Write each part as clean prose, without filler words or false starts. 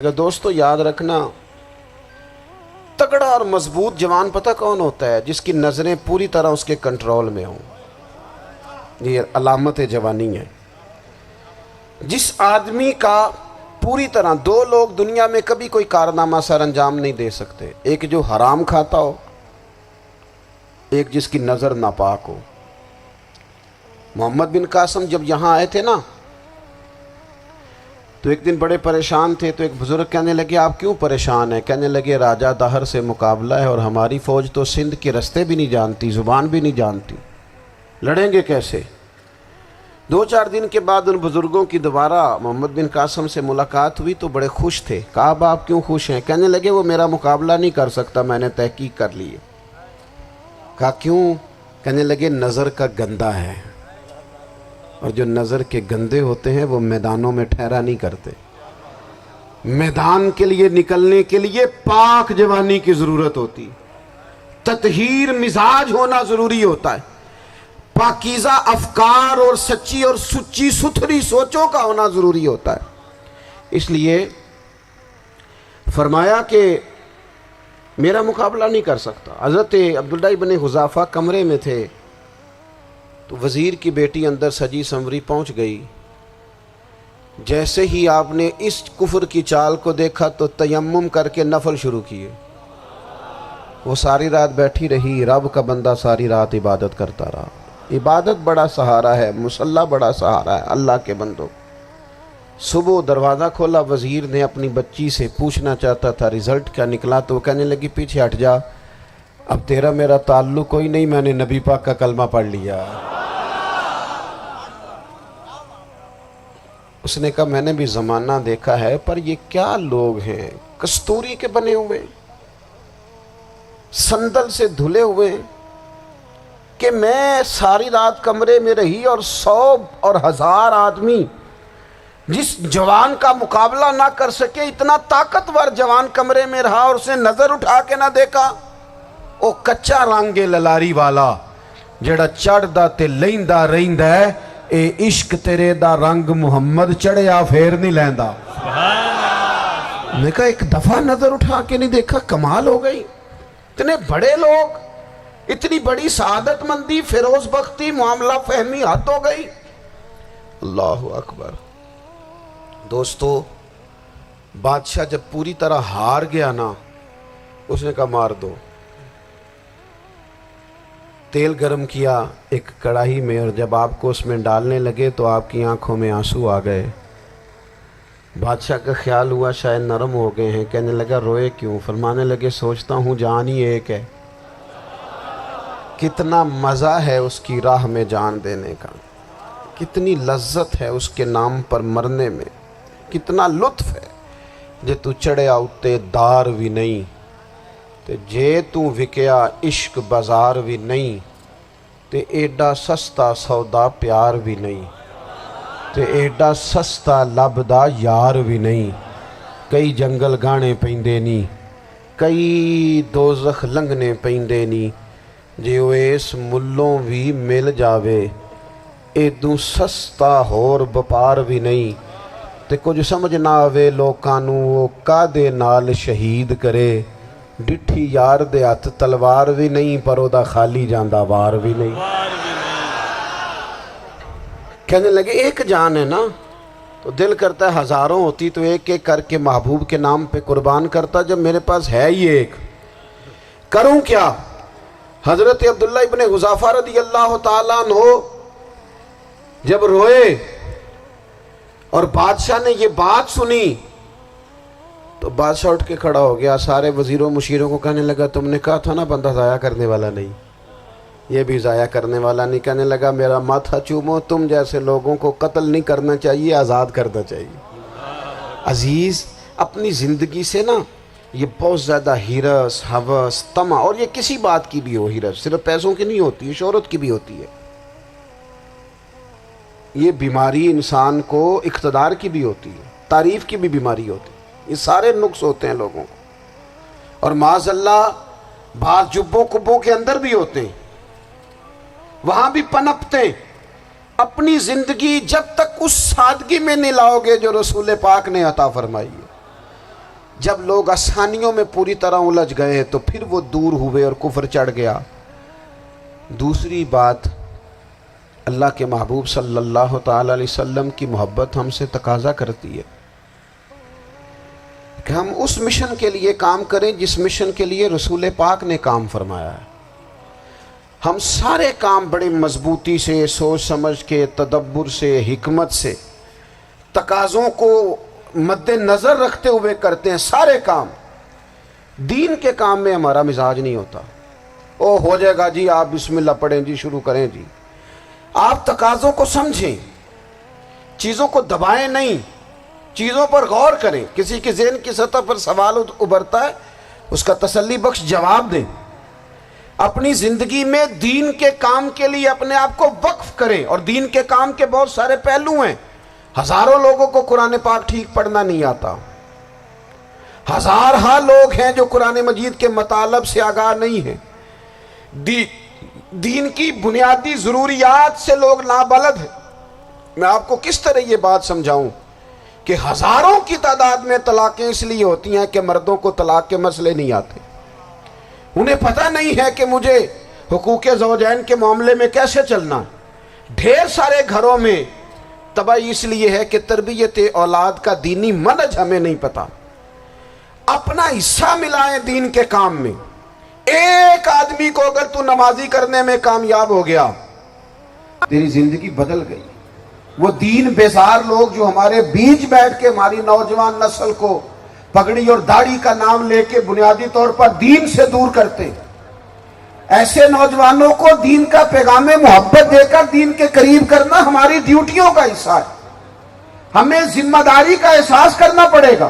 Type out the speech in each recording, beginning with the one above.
دوستو یاد رکھنا، تگڑا اور مضبوط جوان پتہ کون ہوتا ہے؟ جس کی نظریں پوری طرح اس کے کنٹرول میں ہوں۔ یہ علامت جوانی ہے۔ جس آدمی کا پوری طرح، دو لوگ دنیا میں کبھی کوئی کارنامہ سر انجام نہیں دے سکتے، ایک جو حرام کھاتا ہو، ایک جس کی نظر ناپاک ہو۔ محمد بن قاسم جب یہاں آئے تھے نا، تو ایک دن بڑے پریشان تھے، تو ایک بزرگ کہنے لگے آپ کیوں پریشان ہیں؟ کہنے لگے راجہ دہر سے مقابلہ ہے اور ہماری فوج تو سندھ کے رستے بھی نہیں جانتی، زبان بھی نہیں جانتی، لڑیں گے کیسے؟ 2-4 دن کے بعد ان بزرگوں کی دوبارہ محمد بن قاسم سے ملاقات ہوئی تو بڑے خوش تھے۔ کہا اب آپ کیوں خوش ہیں؟ کہنے لگے وہ میرا مقابلہ نہیں کر سکتا، میں نے تحقیق کر لی ہے۔ کہا کیوں؟ کہنے لگے نظر کا گندہ ہے، اور جو نظر کے گندے ہوتے ہیں وہ میدانوں میں ٹھہرا نہیں کرتے۔ میدان کے لیے نکلنے کے لیے پاک جوانی کی ضرورت ہوتی، تطہیر مزاج ہونا ضروری ہوتا ہے، پاکیزہ افکار اور سچی اور سچی ستھری سوچوں کا ہونا ضروری ہوتا ہے۔ اس لیے فرمایا کہ میرا مقابلہ نہیں کر سکتا۔ حضرت عبداللہ ابن حذافہ کمرے میں تھے، تو وزیر کی بیٹی اندر سجی سنوری پہنچ گئی۔ جیسے ہی آپ نے اس کفر کی چال کو دیکھا تو تیمم کر کے نفل شروع کیے۔ وہ ساری رات بیٹھی رہی، رب کا بندہ ساری رات عبادت کرتا رہا۔ عبادت بڑا سہارا ہے، مصلی بڑا سہارا ہے اللہ کے بندوں۔ صبح دروازہ کھولا، وزیر نے اپنی بچی سے پوچھنا چاہتا تھا رزلٹ کیا نکلا، تو وہ کہنے لگی پیچھے ہٹ جا، اب تیرا میرا تعلق کوئی نہیں، میں نے نبی پاک کا کلمہ پڑھ لیا۔ اس نے کہا میں نے بھی زمانہ دیکھا ہے، پر یہ کیا لوگ ہیں، کستوری کے بنے ہوئے، سندل سے دھلے ہوئے، کہ میں ساری رات کمرے میں رہی اور 100 اور 1000 آدمی جس جوان کا مقابلہ نہ کر سکے، اتنا طاقتور جوان کمرے میں رہا اور اس نے نظر اٹھا کے نہ دیکھا۔ او کچا رنگ للاری والا جڑا چڑھدا تے لیندا رہندا ہے، اے عشق تیرے دا رنگ محمد چڑھیا پھر نہیں لیندا۔ میں کہا ایک دفعہ نظر اٹھا کے نہیں دیکھا، کمال ہو گئی۔ اتنے بڑے لوگ، اتنی بڑی سعادت مندی، فیروز بختی، معاملہ فہمی حد ہو گئی۔ اللہ اکبر۔ دوستو بادشاہ جب پوری طرح ہار گیا نا، اس نے کہا مار دو۔ تیل گرم کیا ایک کڑاہی میں، اور جب آپ کو اس میں ڈالنے لگے تو آپ کی آنکھوں میں آنسو آ گئے۔ بادشاہ کا خیال ہوا شاید نرم ہو گئے ہیں، کہنے لگا روئے کیوں؟ فرمانے لگے سوچتا ہوں جان ہی ایک ہے، کتنا مزہ ہے اس کی راہ میں جان دینے کا، کتنی لذت ہے اس کے نام پر مرنے میں، کتنا لطف ہے۔ جے تو چڑھیا اتے دار بھی نہیں، تے جے تو وکیا عشق بازار بھی نہیں، تے ایڈا سستا سودا پیار بھی نہیں، تے ایڈا سستا لبدا یار بھی نہیں۔ کئی جنگل گانے پیندے نہیں، کئی دوزخ لنگنے پیندے نہیں، جے وہ اس ملوں بھی مل جاوے، ایدوں سستا ہور بپار بھی نہیں۔ تے کچھ سمجھ نہ آوے لوکاں نوں وہ کادے نال شہید کرے، ڈٹھی یار دے ہاتھ تلوار بھی نہیں، پر او دا خالی جاندہ وار بھی نہیں۔ کہنے لگے ایک جان ہے نا، تو دل کرتا ہے ہزاروں ہوتی تو ایک ایک کر کے محبوب کے نام پہ قربان کرتا، جب میرے پاس ہے ہی ایک، کروں کیا؟ حضرت عبداللہ ابن حذافہ رضی اللہ تعالیٰ عنہ جب روئے اور بادشاہ نے یہ بات سنی، تو بادشاہ اٹھ کے کھڑا ہو گیا، سارے وزیروں مشیروں کو کہنے لگا تم نے کہا تھا نا بندہ ضائع کرنے والا نہیں، یہ بھی ضائع کرنے والا نہیں۔ کہنے لگا میرا ماتھا چومو، تم جیسے لوگوں کو قتل نہیں کرنا چاہیے، آزاد کرنا چاہیے۔ عزیز اپنی زندگی سے نا یہ بہت زیادہ ہرس، ہوس، طمع، اور یہ کسی بات کی بھی ہو، ہرس صرف پیسوں کی نہیں ہوتی ہے، شہرت کی بھی ہوتی ہے، یہ بیماری انسان کو اقتدار کی بھی ہوتی ہے، تعریف کی بھی بیماری ہوتی ہے، یہ سارے نقص ہوتے ہیں لوگوں کو، اور معاذ اللہ بعض جبوں کبوں کے اندر بھی ہوتے ہیں، وہاں بھی پنپتے ہیں۔ اپنی زندگی جب تک اس سادگی میں نہیں لاؤ گے جو رسول پاک نے عطا فرمائی ہے، جب لوگ آسانیوں میں پوری طرح الجھ گئے تو پھر وہ دور ہوئے اور کفر چڑھ گیا۔ دوسری بات، اللہ کے محبوب صلی اللہ تعالی علیہ وسلم کی محبت ہم سے تقاضا کرتی ہے کہ ہم اس مشن کے لیے کام کریں جس مشن کے لیے رسول پاک نے کام فرمایا ہے۔ ہم سارے کام بڑے مضبوطی سے، سوچ سمجھ کے، تدبر سے، حکمت سے، تقاضوں کو مد نظر رکھتے ہوئے کرتے ہیں سارے کام۔ دین کے کام میں ہمارا مزاج نہیں ہوتا، او ہو جائے گا جی، آپ بسم اللہ پڑھیں جی، شروع کریں جی۔ آپ تقاضوں کو سمجھیں، چیزوں کو دبائیں نہیں، چیزوں پر غور کریں۔ کسی کے ذہن کی سطح پر سوال ابھرتا ہے، اس کا تسلی بخش جواب دیں۔ اپنی زندگی میں دین کے کام کے لیے اپنے آپ کو وقف کریں، اور دین کے کام کے بہت سارے پہلو ہیں۔ ہزاروں لوگوں کو قرآن پاک ٹھیک پڑھنا نہیں آتا، ہزارہا لوگ ہیں جو قرآن مجید کے مطالب سے آگاہ نہیں ہیں، دین کی بنیادی ضروریات سے لوگ نابلد ہیں۔ میں آپ کو کس طرح یہ بات سمجھاؤں کہ ہزاروں کی تعداد میں طلاقیں اس لیے ہوتی ہیں کہ مردوں کو طلاق کے مسئلے نہیں آتے، انہیں پتہ نہیں ہے کہ مجھے حقوق زوجین کے معاملے میں کیسے چلنا۔ ڈھیر سارے گھروں میں تباہی اس لیے ہے کہ تربیت اولاد کا دینی منہج ہمیں نہیں پتا۔ اپنا حصہ ملائیں دین کے کام میں۔ ایک آدمی کو اگر تو نمازی کرنے میں کامیاب ہو گیا، تیری زندگی بدل گئی۔ وہ دین بیزار لوگ جو ہمارے بیچ بیٹھ کے ہماری نوجوان نسل کو پگڑی اور داڑھی کا نام لے کے بنیادی طور پر دین سے دور کرتے، ایسے نوجوانوں کو دین کا پیغام محبت دے کر دین کے قریب کرنا ہماری ڈیوٹیوں کا حصہ ہے۔ ہمیں ذمہ داری کا احساس کرنا پڑے گا،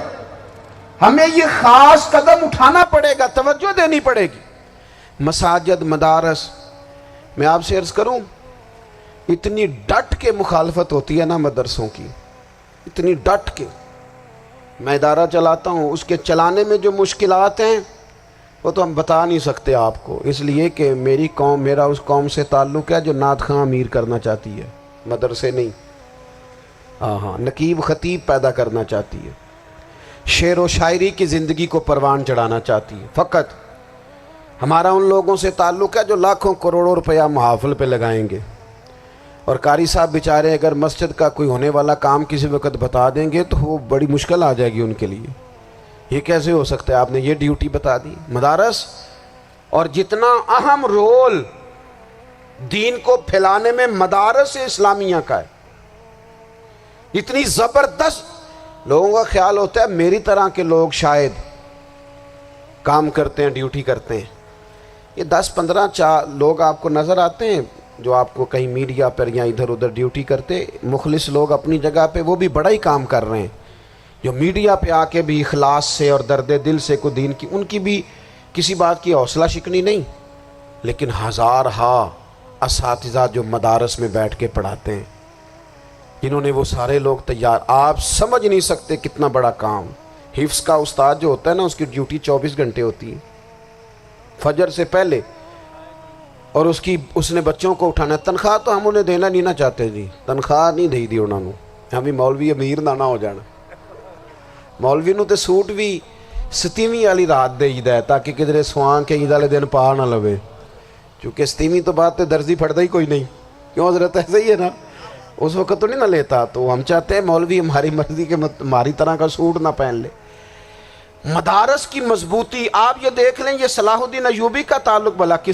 ہمیں یہ خاص قدم اٹھانا پڑے گا، توجہ دینی پڑے گی۔ مساجد، مدارس، میں آپ سے عرض کروں، اتنی ڈٹ کے مخالفت ہوتی ہے نا مدرسوں کی، اتنی ڈٹ کے۔ میں ادارہ چلاتا ہوں، اس کے چلانے میں جو مشکلات ہیں وہ تو ہم بتا نہیں سکتے آپ کو، اس لیے کہ میری قوم، میرا اس قوم سے تعلق ہے جو نعت خواں امیر کرنا چاہتی ہے، مدرسے نہیں۔ ہاں، نقیب خطیب پیدا کرنا چاہتی ہے، شعر و شاعری کی زندگی کو پروان چڑھانا چاہتی ہے۔ فقط ہمارا ان لوگوں سے تعلق ہے جو لاکھوں کروڑوں روپیہ محافل پہ لگائیں گے، اور قاری صاحب بیچارے اگر مسجد کا کوئی ہونے والا کام کسی وقت بتا دیں گے تو وہ بڑی مشکل آ جائے گی ان کے لیے۔ یہ کیسے ہو سکتا ہے، آپ نے یہ ڈیوٹی بتا دی۔ مدارس، اور جتنا اہم رول دین کو پھیلانے میں مدارس اسلامیہ کا ہے، اتنی زبردست، لوگوں کا خیال ہوتا ہے میری طرح کے لوگ شاید کام کرتے ہیں، ڈیوٹی کرتے ہیں۔ یہ 10-15 لوگ آپ کو نظر آتے ہیں جو آپ کو کہیں میڈیا پر یا ادھر ادھر ڈیوٹی کرتے، مخلص لوگ اپنی جگہ پہ، وہ بھی بڑا ہی کام کر رہے ہیں، جو میڈیا پہ آ کے بھی اخلاص سے اور درد دل سے کو دین کی، ان کی بھی کسی بات کی حوصلہ شکنی نہیں۔ لیکن ہزارہا اساتذہ جو مدارس میں بیٹھ کے پڑھاتے ہیں، جنہوں نے وہ سارے لوگ تیار، آپ سمجھ نہیں سکتے کتنا بڑا کام۔ حفظ کا استاد جو ہوتا ہے نا، اس کی ڈیوٹی 24 گھنٹے ہوتی ہے، فجر سے پہلے، اور اس نے بچوں کو اٹھانا۔ تنخواہ تو ہم انہیں دینا نہیں نہ چاہتے جی، تنخواہ نہیں دے دی انہوں نے، ہمیں مولوی امیر نہ ہو جانا۔ مولوی نو تے سوٹ بھی 27ویں والی رات دے ہے تاکہ کدھر سوان کے عید والے دن پا نہ لوے، چونکہ 27ویں تو بعد تے درزی پھڑتا ہی کوئی نہیں، کیوں حضرت؟ ایسے ہی ہے نا، اس وقت تو نہیں نہ لیتا۔ تو ہم چاہتے ہیں مولوی ہماری مرضی کے ہماری طرح کا سوٹ نہ پہن لے۔ مدارس کی مضبوطی، آپ یہ دیکھ لیں، یہ صلاح الدین ایوبی کا تعلق بھلا کس